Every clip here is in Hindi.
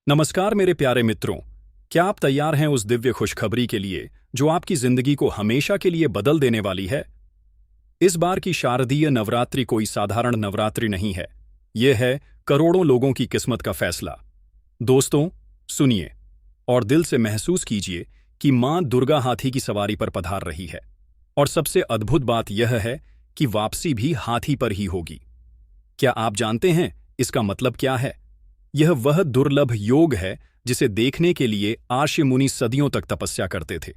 नमस्कार मेरे प्यारे मित्रों। क्या आप तैयार हैं उस दिव्य खुशखबरी के लिए जो आपकी जिंदगी को हमेशा के लिए बदल देने वाली है? इस बार की शारदीय नवरात्रि कोई साधारण नवरात्रि नहीं है। यह है करोड़ों लोगों की किस्मत का फैसला। दोस्तों, सुनिए और दिल से महसूस कीजिए कि मां दुर्गा हाथी की सवारी पर पधार रही है। और सबसे अद्भुत बात यह है कि वापसी भी हाथी पर ही होगी। क्या आप जानते हैं इसका मतलब क्या है? यह वह दुर्लभ योग है जिसे देखने के लिए आर्षि मुनि सदियों तक तपस्या करते थे।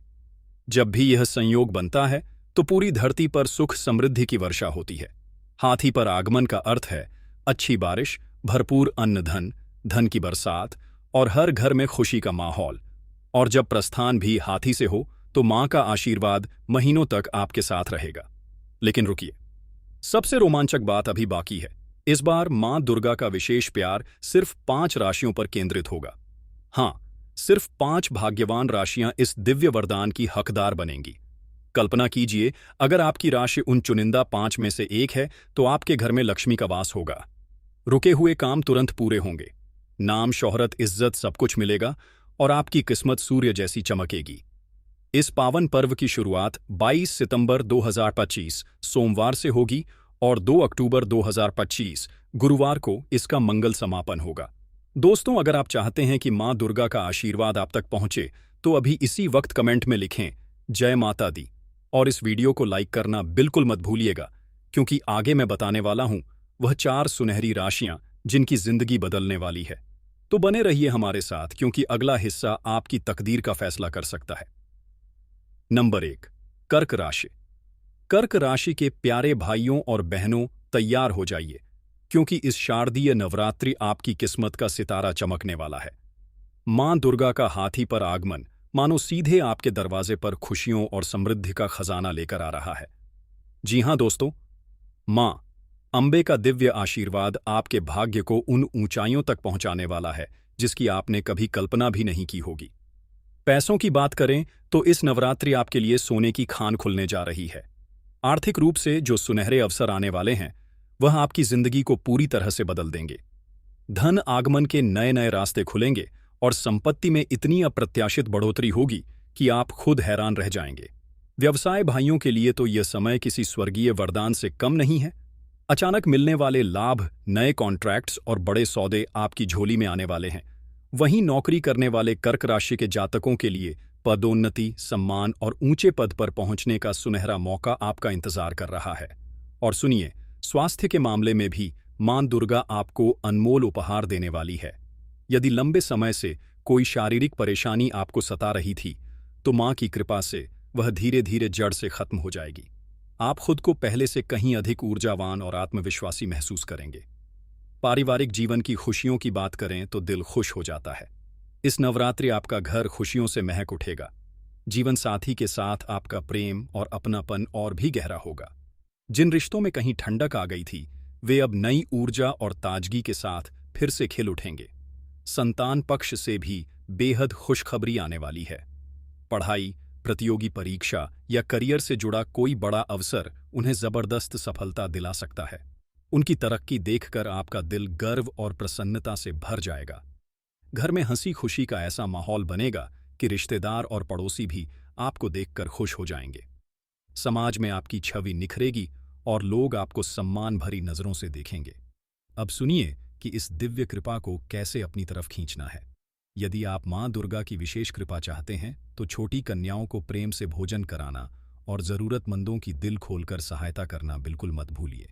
जब भी यह संयोग बनता है तो पूरी धरती पर सुख समृद्धि की वर्षा होती है। हाथी पर आगमन का अर्थ है अच्छी बारिश, भरपूर अन्न धन, धन की बरसात और हर घर में खुशी का माहौल। और जब प्रस्थान भी हाथी से हो तो मां का आशीर्वाद महीनों तक आपके साथ रहेगा। लेकिन रुकिए, सबसे रोमांचक बात अभी बाकी है। इस बार मां दुर्गा का विशेष प्यार सिर्फ 5 राशियों पर केंद्रित होगा। हाँ, सिर्फ 5 भाग्यवान राशियां इस दिव्य वरदान की हकदार बनेंगी। कल्पना कीजिए, अगर आपकी राशि उन चुनिंदा 5 में से एक है तो आपके घर में लक्ष्मी का वास होगा। रुके हुए काम तुरंत पूरे होंगे। नाम, शोहरत, इज्जत सब कुछ मिलेगा और आपकी किस्मत सूर्य जैसी चमकेगी। इस पावन पर्व की शुरुआत 22 सितंबर 2025 सोमवार से होगी और 2 अक्टूबर 2025 गुरुवार को इसका मंगल समापन होगा। दोस्तों, अगर आप चाहते हैं कि मां दुर्गा का आशीर्वाद आप तक पहुंचे तो अभी इसी वक्त कमेंट में लिखें जय माता दी। और इस वीडियो को लाइक करना बिल्कुल मत भूलिएगा, क्योंकि आगे मैं बताने वाला हूं वह 4 सुनहरी राशियां जिनकी जिंदगी बदलने वाली है। तो बने रहिए हमारे साथ, क्योंकि अगला हिस्सा आपकी तकदीर का फैसला कर सकता है। नंबर 1, कर्क राशि। कर्क राशि के प्यारे भाइयों और बहनों, तैयार हो जाइए, क्योंकि इस शारदीय नवरात्रि आपकी किस्मत का सितारा चमकने वाला है। मां दुर्गा का हाथी पर आगमन मानो सीधे आपके दरवाजे पर खुशियों और समृद्धि का खजाना लेकर आ रहा है। जी हां दोस्तों, मां अंबे का दिव्य आशीर्वाद आपके भाग्य को उन ऊंचाइयों तक पहुंचाने वाला है जिसकी आपने कभी कल्पना भी नहीं की होगी। पैसों की बात करें तो इस नवरात्रि आपके लिए सोने की खान खुलने जा रही है। आर्थिक रूप से जो सुनहरे अवसर आने वाले हैं वह आपकी जिंदगी को पूरी तरह से बदल देंगे। धन आगमन के नए नए रास्ते खुलेंगे और संपत्ति में इतनी अप्रत्याशित बढ़ोतरी होगी कि आप खुद हैरान रह जाएंगे। व्यवसाय भाइयों के लिए तो यह समय किसी स्वर्गीय वरदान से कम नहीं है। अचानक मिलने वाले लाभ, नए कॉन्ट्रैक्ट्स और बड़े सौदे आपकी झोली में आने वाले हैं। वहीं नौकरी करने वाले कर्क राशि के जातकों के लिए पदोन्नति, सम्मान और ऊंचे पद पर पहुंचने का सुनहरा मौका आपका इंतजार कर रहा है। और सुनिए, स्वास्थ्य के मामले में भी मां दुर्गा आपको अनमोल उपहार देने वाली है। यदि लंबे समय से कोई शारीरिक परेशानी आपको सता रही थी तो मां की कृपा से वह धीरे धीरे जड़ से खत्म हो जाएगी। आप खुद को पहले से कहीं अधिक ऊर्जावान और आत्मविश्वासी महसूस करेंगे। पारिवारिक जीवन की खुशियों की बात करें तो दिल खुश हो जाता है। इस नवरात्रि आपका घर खुशियों से महक उठेगा। जीवन साथी के साथ आपका प्रेम और अपनापन और भी गहरा होगा। जिन रिश्तों में कहीं ठंडक आ गई थी वे अब नई ऊर्जा और ताजगी के साथ फिर से खिल उठेंगे। संतान पक्ष से भी बेहद खुशखबरी आने वाली है। पढ़ाई, प्रतियोगी परीक्षा या करियर से जुड़ा कोई बड़ा अवसर उन्हें जबरदस्त सफलता दिला सकता है। उनकी तरक्की देखकर आपका दिल गर्व और प्रसन्नता से भर जाएगा। घर में हंसी खुशी का ऐसा माहौल बनेगा कि रिश्तेदार और पड़ोसी भी आपको देखकर खुश हो जाएंगे। समाज में आपकी छवि निखरेगी और लोग आपको सम्मान भरी नजरों से देखेंगे। अब सुनिए कि इस दिव्य कृपा को कैसे अपनी तरफ खींचना है। यदि आप मां दुर्गा की विशेष कृपा चाहते हैं तो छोटी कन्याओं को प्रेम से भोजन कराना और जरूरतमंदों की दिल खोलकर सहायता करना बिल्कुल मत भूलिए।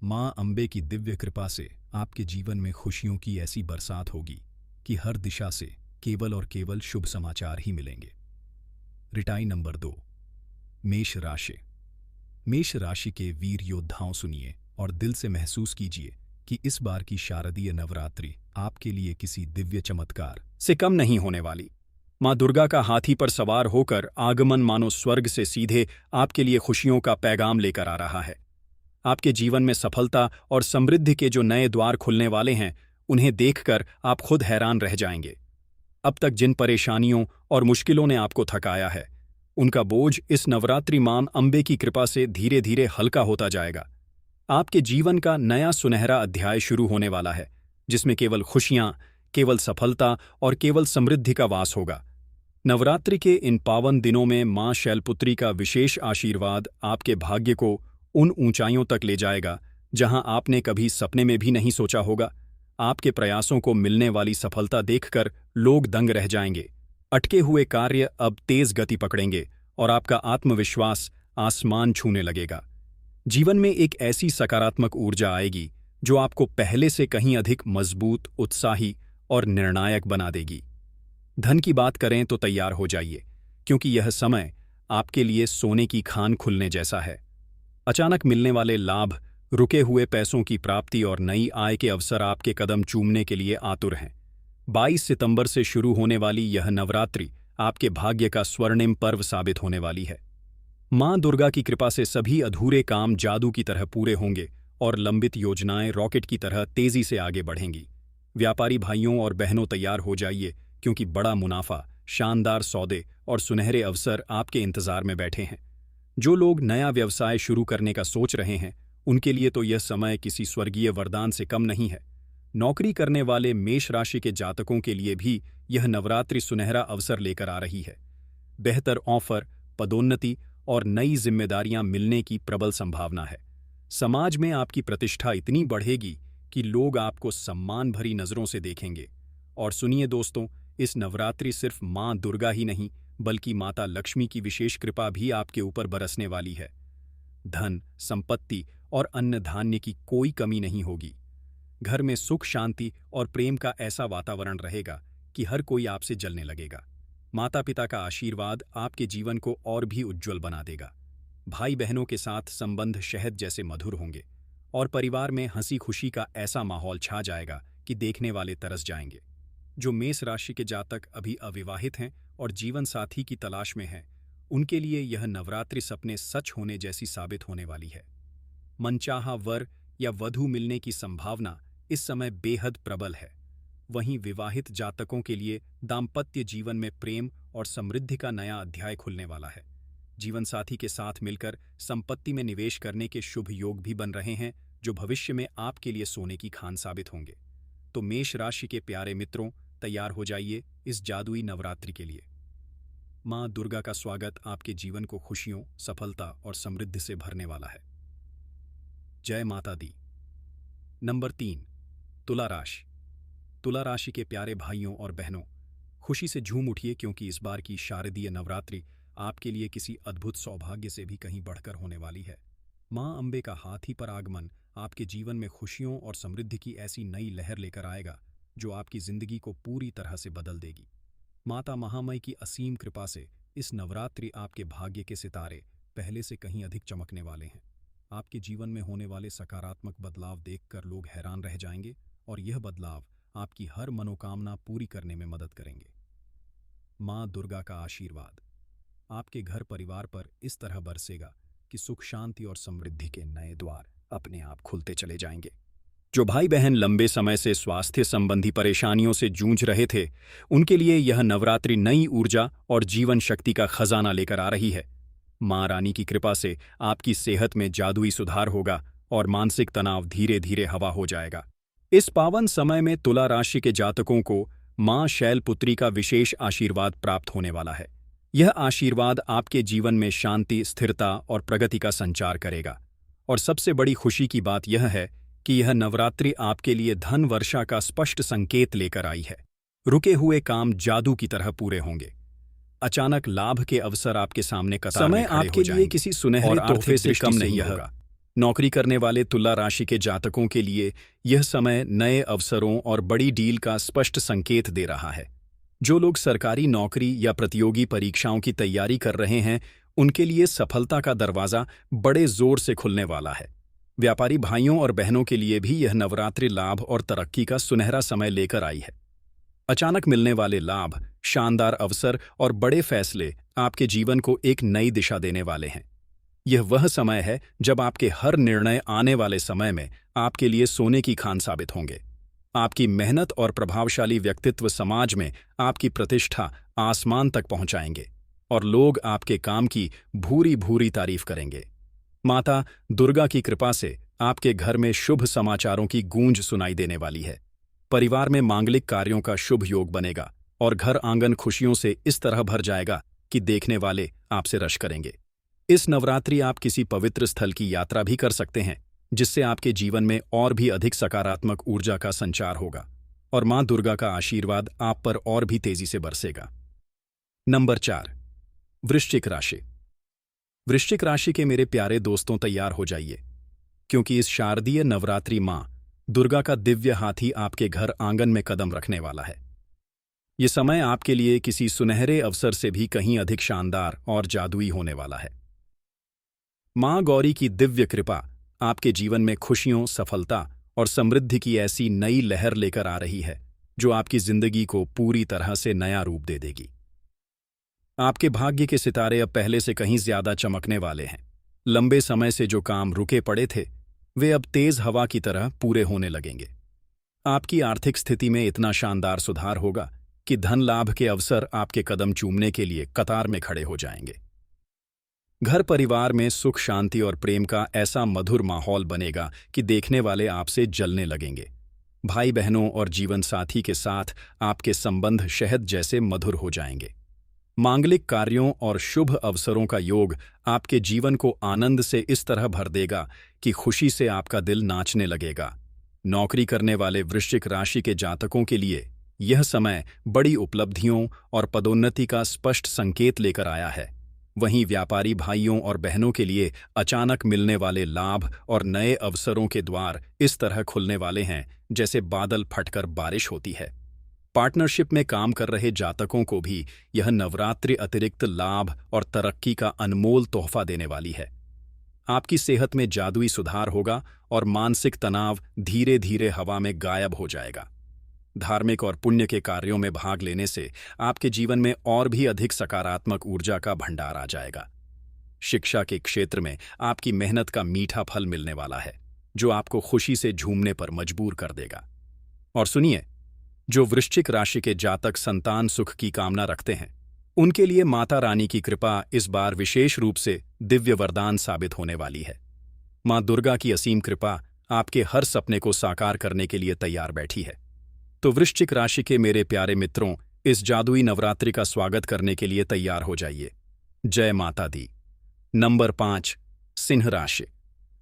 मां अंबे की दिव्य कृपा से आपके जीवन में खुशियों की ऐसी बरसात होगी कि हर दिशा से केवल और केवल शुभ समाचार ही मिलेंगे। रिटाई नंबर 2, मेष राशि। मेष राशि के वीर योद्धाओं, सुनिए और दिल से महसूस कीजिए कि इस बार की शारदीय नवरात्रि आपके लिए किसी दिव्य चमत्कार से कम नहीं होने वाली। मां दुर्गा का हाथी पर सवार होकर आगमन मानो स्वर्ग से सीधे आपके लिए खुशियों का पैगाम लेकर आ रहा है। आपके जीवन में सफलता और समृद्धि के जो नए द्वार खुलने वाले हैं उन्हें देखकर आप खुद हैरान रह जाएंगे। अब तक जिन परेशानियों और मुश्किलों ने आपको थकाया है उनका बोझ इस नवरात्रि मां अंबे की कृपा से धीरे धीरे हल्का होता जाएगा। आपके जीवन का नया सुनहरा अध्याय शुरू होने वाला है, जिसमें केवल खुशियां, केवल सफलता और केवल समृद्धि का वास होगा। नवरात्रि के इन पावन दिनों में मां शैलपुत्री का विशेष आशीर्वाद आपके भाग्य को उन ऊंचाइयों तक ले जाएगा जहां आपने कभी सपने में भी नहीं सोचा होगा। आपके प्रयासों को मिलने वाली सफलता देखकर लोग दंग रह जाएंगे। अटके हुए कार्य अब तेज गति पकड़ेंगे और आपका आत्मविश्वास आसमान छूने लगेगा। जीवन में एक ऐसी सकारात्मक ऊर्जा आएगी जो आपको पहले से कहीं अधिक मजबूत, उत्साही और निर्णायक बना देगी। धन की बात करें तो तैयार हो जाइए, क्योंकि यह समय आपके लिए सोने की खान खुलने जैसा है। अचानक मिलने वाले लाभ, रुके हुए पैसों की प्राप्ति और नई आय के अवसर आपके कदम चूमने के लिए आतुर हैं। 22 सितंबर से शुरू होने वाली यह नवरात्रि आपके भाग्य का स्वर्णिम पर्व साबित होने वाली है। मां दुर्गा की कृपा से सभी अधूरे काम जादू की तरह पूरे होंगे और लंबित योजनाएं रॉकेट की तरह तेजी से आगे बढ़ेंगी। व्यापारी भाइयों और बहनों, तैयार हो जाइए, क्योंकि बड़ा मुनाफा, शानदार सौदे और सुनहरे अवसर आपके इंतजार में बैठे हैं। जो लोग नया व्यवसाय शुरू करने का सोच रहे हैं, उनके लिए तो यह समय किसी स्वर्गीय वरदान से कम नहीं है। नौकरी करने वाले मेष राशि के जातकों के लिए भी यह नवरात्रि सुनहरा अवसर लेकर आ रही है। बेहतर ऑफर, पदोन्नति और नई जिम्मेदारियां मिलने की प्रबल संभावना है। समाज में आपकी प्रतिष्ठा इतनी बढ़ेगी कि लोग आपको सम्मान भरी नजरों से देखेंगे। और सुनिए दोस्तों, इस नवरात्रि सिर्फ मां दुर्गा ही नहीं, बल्कि माता लक्ष्मी की विशेष कृपा भी आपके ऊपर बरसने वाली है। धन, संपत्ति और अन्न धान्य की कोई कमी नहीं होगी। घर में सुख, शांति और प्रेम का ऐसा वातावरण रहेगा कि हर कोई आपसे जलने लगेगा। माता पिता का आशीर्वाद आपके जीवन को और भी उज्ज्वल बना देगा। भाई बहनों के साथ संबंध शहद जैसे मधुर होंगे और परिवार में हंसी खुशी का ऐसा माहौल छा जाएगा कि देखने वाले तरस जाएंगे। जो मेष राशि के जातक अभी अविवाहित हैं और जीवन साथी की तलाश में हैं, उनके लिए यह नवरात्रि सपने सच होने जैसी साबित होने वाली है। मनचाहा वर या वधू मिलने की संभावना इस समय बेहद प्रबल है। वहीं विवाहित जातकों के लिए दाम्पत्य जीवन में प्रेम और समृद्धि का नया अध्याय खुलने वाला है। जीवन साथी के साथ मिलकर संपत्ति में निवेश करने के शुभ योग भी बन रहे हैं, जो भविष्य में आपके लिए सोने की खान साबित होंगे। तो मेष राशि के प्यारे मित्रों, तैयार हो जाइए इस जादुई नवरात्रि के लिए। मां दुर्गा का स्वागत आपके जीवन को खुशियों, सफलता और समृद्धि से भरने वाला है। जय माता दी। नंबर 3, तुला राशि। तुला राशि के प्यारे भाइयों और बहनों, खुशी से झूम उठिए, क्योंकि इस बार की शारदीय नवरात्रि आपके लिए किसी अद्भुत सौभाग्य से भी कहीं बढ़कर होने वाली है। मां अंबे का हाथी पर आगमन आपके जीवन में खुशियों और समृद्धि की ऐसी नई लहर लेकर आएगा जो आपकी जिंदगी को पूरी तरह से बदल देगी। माता महामाई की असीम कृपा से इस नवरात्रि आपके भाग्य के सितारे पहले से कहीं अधिक चमकने वाले हैं। आपके जीवन में होने वाले सकारात्मक बदलाव देखकर लोग हैरान रह जाएंगे और यह बदलाव आपकी हर मनोकामना पूरी करने में मदद करेंगे। मां दुर्गा का आशीर्वाद आपके घर परिवार पर इस तरह बरसेगा कि सुख, शांति और समृद्धि के नए द्वार अपने आप खुलते चले जाएंगे। जो भाई बहन लंबे समय से स्वास्थ्य संबंधी परेशानियों से जूझ रहे थे, उनके लिए यह नवरात्रि नई ऊर्जा और जीवन शक्ति का खजाना लेकर आ रही है। मां रानी की कृपा से आपकी सेहत में जादुई सुधार होगा और मानसिक तनाव धीरे धीरे हवा हो जाएगा। इस पावन समय में तुला राशि के जातकों को मां शैलपुत्री का विशेष आशीर्वाद प्राप्त होने वाला है। यह आशीर्वाद आपके जीवन में शांति, स्थिरता और प्रगति का संचार करेगा। और सबसे बड़ी खुशी की बात यह है कि यह नवरात्रि आपके लिए धन वर्षा का स्पष्ट संकेत लेकर आई है। रुके हुए काम जादू की तरह पूरे होंगे। अचानक लाभ के अवसर आपके सामने कतार में खड़े हो जाएंगे। समय आपके लिए किसी सुनहरे तोहफे से कम नहीं होगा। नौकरी करने वाले तुला राशि के जातकों के लिए यह समय नए अवसरों और बड़ी डील का स्पष्ट संकेत दे रहा है। जो लोग सरकारी नौकरी या प्रतियोगी परीक्षाओं की तैयारी कर रहे हैं, उनके लिए सफलता का दरवाजा बड़े जोर से खुलने वाला है। व्यापारी भाइयों और बहनों के लिए भी यह नवरात्रि लाभ और तरक्की का सुनहरा समय लेकर आई है। अचानक मिलने वाले लाभ, शानदार अवसर और बड़े फैसले आपके जीवन को एक नई दिशा देने वाले हैं। यह वह समय है जब आपके हर निर्णय आने वाले समय में आपके लिए सोने की खान साबित होंगे। आपकी मेहनत और प्रभावशाली व्यक्तित्व समाज में आपकी प्रतिष्ठा आसमान तक पहुंचाएंगे और लोग आपके काम की भूरी भूरी तारीफ करेंगे। माता दुर्गा की कृपा से आपके घर में शुभ समाचारों की गूंज सुनाई देने वाली है। परिवार में मांगलिक कार्यों का शुभ योग बनेगा और घर आंगन खुशियों से इस तरह भर जाएगा कि देखने वाले आपसे रश करेंगे। इस नवरात्रि आप किसी पवित्र स्थल की यात्रा भी कर सकते हैं, जिससे आपके जीवन में और भी अधिक सकारात्मक ऊर्जा का संचार होगा और मां दुर्गा का आशीर्वाद आप पर और भी तेजी से बरसेगा। नंबर 4, वृश्चिक राशि। वृश्चिक राशि के मेरे प्यारे दोस्तों, तैयार हो जाइए, क्योंकि इस शारदीय नवरात्रि मां दुर्गा का दिव्य हाथी आपके घर आंगन में कदम रखने वाला है। ये समय आपके लिए किसी सुनहरे अवसर से भी कहीं अधिक शानदार और जादुई होने वाला है। मां गौरी की दिव्य कृपा आपके जीवन में खुशियों, सफलता और समृद्धि की ऐसी नई लहर लेकर आ रही है जो आपकी जिंदगी को पूरी तरह से नया रूप दे देगी। आपके भाग्य के सितारे अब पहले से कहीं ज्यादा चमकने वाले हैं। लंबे समय से जो काम रुके पड़े थे, वे अब तेज हवा की तरह पूरे होने लगेंगे। आपकी आर्थिक स्थिति में इतना शानदार सुधार होगा कि धन लाभ के अवसर आपके कदम चूमने के लिए कतार में खड़े हो जाएंगे। घर परिवार में सुख, शांति और प्रेम का ऐसा मधुर माहौल बनेगा कि देखने वाले आपसे जलने लगेंगे। भाई बहनों और जीवन साथी के साथ आपके संबंध शहद जैसे मधुर हो जाएंगे। मांगलिक कार्यों और शुभ अवसरों का योग आपके जीवन को आनंद से इस तरह भर देगा कि खुशी से आपका दिल नाचने लगेगा। नौकरी करने वाले वृश्चिक राशि के जातकों के लिए यह समय बड़ी उपलब्धियों और पदोन्नति का स्पष्ट संकेत लेकर आया है। वहीं व्यापारी भाइयों और बहनों के लिए अचानक मिलने वाले लाभ और नए अवसरों के द्वार इस तरह खुलने वाले हैं जैसे बादल फटकर बारिश होती है। पार्टनरशिप में काम कर रहे जातकों को भी यह नवरात्रि अतिरिक्त लाभ और तरक्की का अनमोल तोहफा देने वाली है। आपकी सेहत में जादुई सुधार होगा और मानसिक तनाव धीरे धीरे हवा में गायब हो जाएगा। धार्मिक और पुण्य के कार्यों में भाग लेने से आपके जीवन में और भी अधिक सकारात्मक ऊर्जा का भंडार आ जाएगा। शिक्षा के क्षेत्र में आपकी मेहनत का मीठा फल मिलने वाला है, जो आपको खुशी से झूमने पर मजबूर कर देगा। और सुनिए, जो वृश्चिक राशि के जातक संतान सुख की कामना रखते हैं, उनके लिए माता रानी की कृपा इस बार विशेष रूप से दिव्य वरदान साबित होने वाली है। मां दुर्गा की असीम कृपा आपके हर सपने को साकार करने के लिए तैयार बैठी है। तो वृश्चिक राशि के मेरे प्यारे मित्रों, इस जादुई नवरात्रि का स्वागत करने के लिए तैयार हो जाइए। जय माता दी। नंबर 5, सिंह राशि।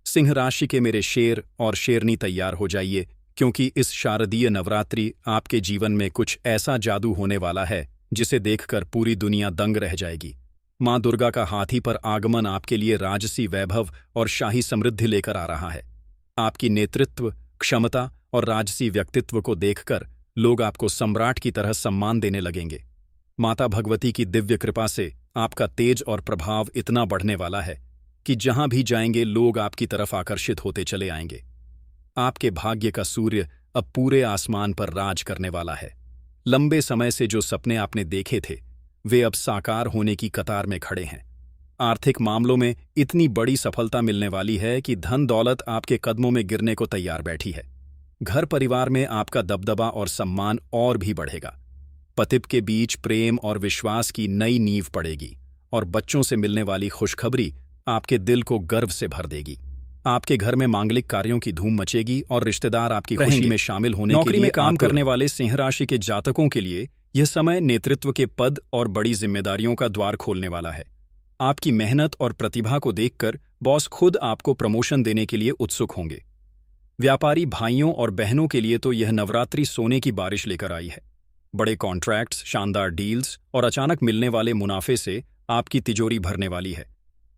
सिंह राशि के मेरे शेर और शेरनी, तैयार हो जाइए, क्योंकि इस शारदीय नवरात्रि आपके जीवन में कुछ ऐसा जादू होने वाला है जिसे देखकर पूरी दुनिया दंग रह जाएगी। मां दुर्गा का हाथी पर आगमन आपके लिए राजसी वैभव और शाही समृद्धि लेकर आ रहा है। आपकी नेतृत्व क्षमता और राजसी व्यक्तित्व को देखकर लोग आपको सम्राट की तरह सम्मान देने लगेंगे। माता भगवती की दिव्य कृपा से आपका तेज और प्रभाव इतना बढ़ने वाला है कि जहां भी जाएंगे लोग आपकी तरफ आकर्षित होते चले आएंगे। आपके भाग्य का सूर्य अब पूरे आसमान पर राज करने वाला है। लंबे समय से जो सपने आपने देखे थे, वे अब साकार होने की कतार में खड़े हैं। आर्थिक मामलों में इतनी बड़ी सफलता मिलने वाली है कि धन दौलत आपके कदमों में गिरने को तैयार बैठी है। घर परिवार में आपका दबदबा और सम्मान और भी बढ़ेगा। पति के बीच प्रेम और विश्वास की नई नींव पड़ेगी और बच्चों से मिलने वाली खुशखबरी आपके दिल को गर्व से भर देगी। आपके घर में मांगलिक कार्यों की धूम मचेगी और रिश्तेदार आपकी खुशी में शामिल होने के लिए नौकरी में काम करने वाले सिंह राशि के जातकों के लिए यह समय नेतृत्व के पद और बड़ी जिम्मेदारियों का द्वार खोलने वाला है। आपकी मेहनत और प्रतिभा को देखकर बॉस खुद आपको प्रमोशन देने के लिए उत्सुक होंगे। व्यापारी भाइयों और बहनों के लिए तो यह नवरात्रि सोने की बारिश लेकर आई है। बड़े कॉन्ट्रैक्ट्स, शानदार डील्स और अचानक मिलने वाले मुनाफे से आपकी तिजोरी भरने वाली है।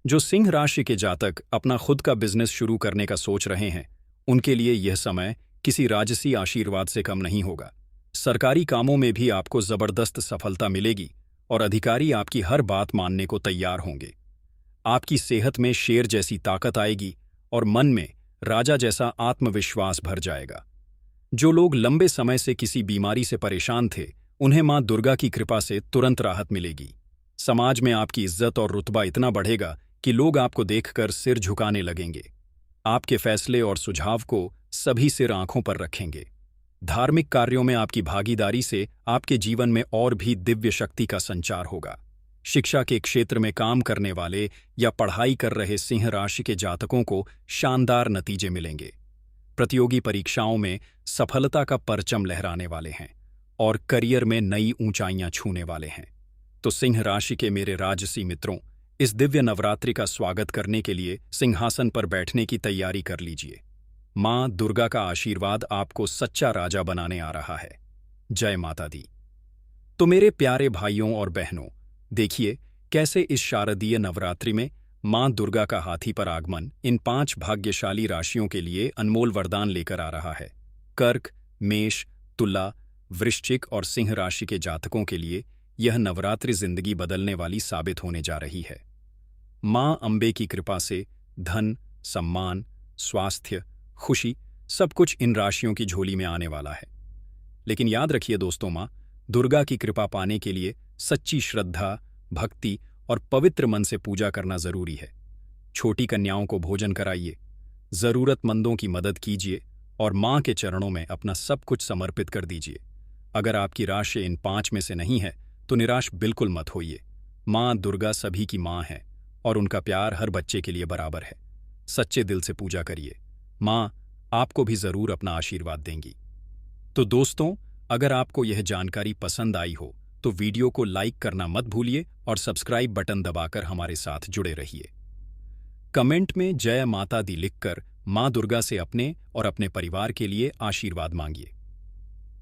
जो सिंह राशि के जातक अपना खुद का बिजनेस शुरू करने का सोच रहे हैं, उनके लिए यह समय किसी राजसी आशीर्वाद से कम नहीं होगा। सरकारी कामों में भी आपको जबरदस्त सफलता मिलेगी और अधिकारी आपकी हर बात मानने को तैयार होंगे। आपकी सेहत में शेर जैसी ताकत आएगी और मन में राजा जैसा आत्मविश्वास भर जाएगा। जो लोग लंबे समय से किसी बीमारी से परेशान थे, उन्हें मां दुर्गा की कृपा से तुरंत राहत मिलेगी। समाज में आपकी इज्जत और रुतबा इतना बढ़ेगा कि लोग आपको देखकर सिर झुकाने लगेंगे। आपके फैसले और सुझाव को सभी सिर आंखों पर रखेंगे। धार्मिक कार्यों में आपकी भागीदारी से आपके जीवन में और भी दिव्य शक्ति का संचार होगा। शिक्षा के क्षेत्र में काम करने वाले या पढ़ाई कर रहे सिंह राशि के जातकों को शानदार नतीजे मिलेंगे। प्रतियोगी परीक्षाओं में सफलता का परचम लहराने वाले हैं और करियर में नई ऊंचाइयां छूने वाले हैं। तो सिंह राशि के मेरे राजसी मित्रों, इस दिव्य नवरात्रि का स्वागत करने के लिए सिंहासन पर बैठने की तैयारी कर लीजिए। मां दुर्गा का आशीर्वाद आपको सच्चा राजा बनाने आ रहा है। जय माता दी। तो मेरे प्यारे भाइयों और बहनों, देखिए कैसे इस शारदीय नवरात्रि में मां दुर्गा का हाथी पर आगमन इन 5 भाग्यशाली राशियों के लिए अनमोल वरदान लेकर आ रहा है। कर्क, मेष, तुला, वृश्चिक और सिंह राशि के जातकों के लिए यह नवरात्रि जिंदगी बदलने वाली साबित होने जा रही है। मां अंबे की कृपा से धन, सम्मान, स्वास्थ्य, खुशी सब कुछ इन राशियों की झोली में आने वाला है। लेकिन याद रखिए दोस्तों, मां दुर्गा की कृपा पाने के लिए सच्ची श्रद्धा, भक्ति और पवित्र मन से पूजा करना जरूरी है। छोटी कन्याओं को भोजन कराइए, जरूरतमंदों की मदद कीजिए और मां के चरणों में अपना सब कुछ समर्पित कर दीजिए। अगर आपकी राशि इन 5 में से नहीं है तो निराश बिल्कुल मत होइए। मां दुर्गा सभी की मां है और उनका प्यार हर बच्चे के लिए बराबर है। सच्चे दिल से पूजा करिए, मां आपको भी जरूर अपना आशीर्वाद देंगी। तो दोस्तों, अगर आपको यह जानकारी पसंद आई हो तो वीडियो को लाइक करना मत भूलिए और सब्सक्राइब बटन दबाकर हमारे साथ जुड़े रहिए। कमेंट में जय माता दी लिखकर मां दुर्गा से अपने और अपने परिवार के लिए आशीर्वाद मांगिए।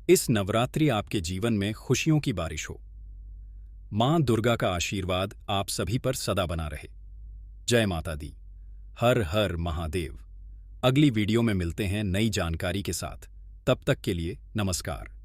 इस नवरात्रि आपके जीवन में खुशियों की बारिश हो। मां दुर्गा का आशीर्वाद आप सभी पर सदा बना रहे। जय माता दी। हर हर महादेव। अगली वीडियो में मिलते हैं नई जानकारी के साथ। तब तक के लिए नमस्कार।